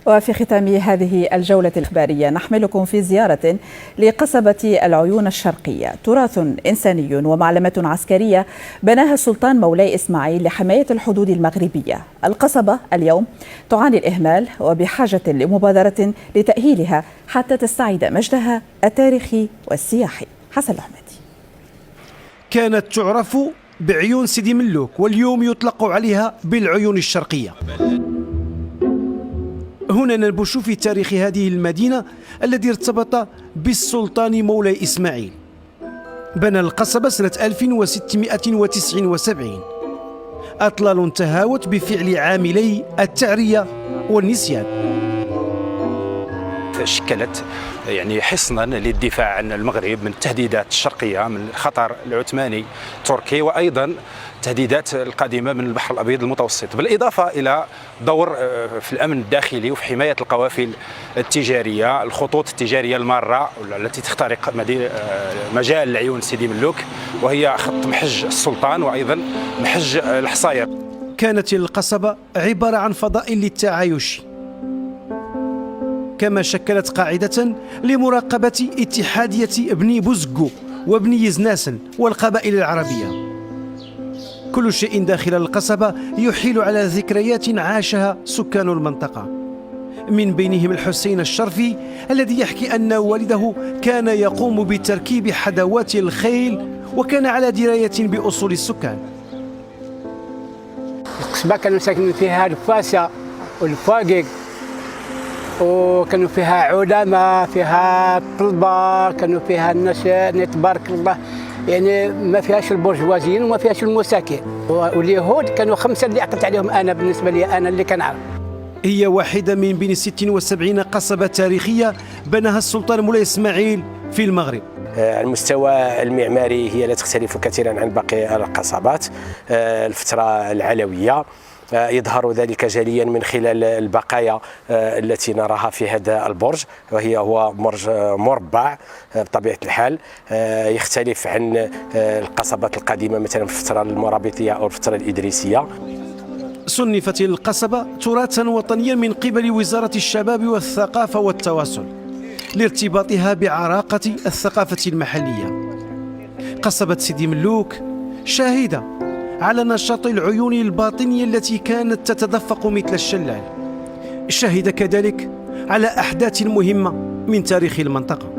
وفي ختام هذه الجولة الإخبارية نحملكم في زيارة لقصبة العيون الشرقية، تراث إنساني ومعلمة عسكرية بناها السلطان مولاي إسماعيل لحماية الحدود المغربية. القصبة اليوم تعاني الإهمال وبحاجة لمبادرة لتأهيلها حتى تستعيد مجدها التاريخي والسياحي. حسن الأحمدي. كانت تعرف بعيون سيدي ملوك واليوم يطلق عليها بالعيون الشرقية. هنا ننبش في تاريخ هذه المدينة الذي ارتبط بالسلطان مولاي إسماعيل. بنى القصبة سنة 1679. أطلال تهاوت بفعل عاملي التعرية والنسيان. شكلت حصنا للدفاع عن المغرب من التهديدات الشرقية، من الخطر العثماني التركي، وأيضا التهديدات القادمة من البحر الأبيض المتوسط، بالإضافة إلى دور في الأمن الداخلي وفي حماية القوافل التجارية، الخطوط التجارية المارة التي تخترق مجال العيون سيدي ملوك، وهي خط محج السلطان وأيضا محج الحصاير. كانت القصبة عبارة عن فضاء للتعايش، كما شكلت قاعدة لمراقبة اتحادية بني بوزقو وبني يزناسن والقبائل العربية. كل شيء داخل القصبة يحيل على ذكريات عاشها سكان المنطقة، من بينهم الحسين الشرفي الذي يحكي أن والده كان يقوم بتركيب حدوات الخيل وكان على دراية بأصول السكان. القصبة كانوا ساكنين فيها الفاسة والفاقق، وكانوا فيها علماء، فيها طلبة، كانوا فيها الناس تبارك الله، ما فيهاش البرجوازيين وما فيهاش المساكين. واليهود كانوا 5 اللي عقدت عليهم أنا، بالنسبة لي أنا اللي كنعرف. هي واحدة من بين 76 قصبة تاريخية بناها السلطان مولاي إسماعيل في المغرب. المستوى المعماري هي لا تختلف كثيرا عن باقي القصبات. الفترة العلوية يظهر ذلك جليا من خلال البقايا التي نراها في هذا البرج، هو برج مربع بطبيعة الحال، يختلف عن القصبات القديمة مثلا في الفترة المرابطية أو الفترة الإدريسية. صنفت القصبة تراثا وطنيا من قبل وزارة الشباب والثقافة والتواصل لارتباطها بعراقة الثقافة المحلية. قصبة سيدي ملوك شاهدة على نشاط العيون الباطنية التي كانت تتدفق مثل الشلال، شهد كذلك على أحداث مهمة من تاريخ المنطقة.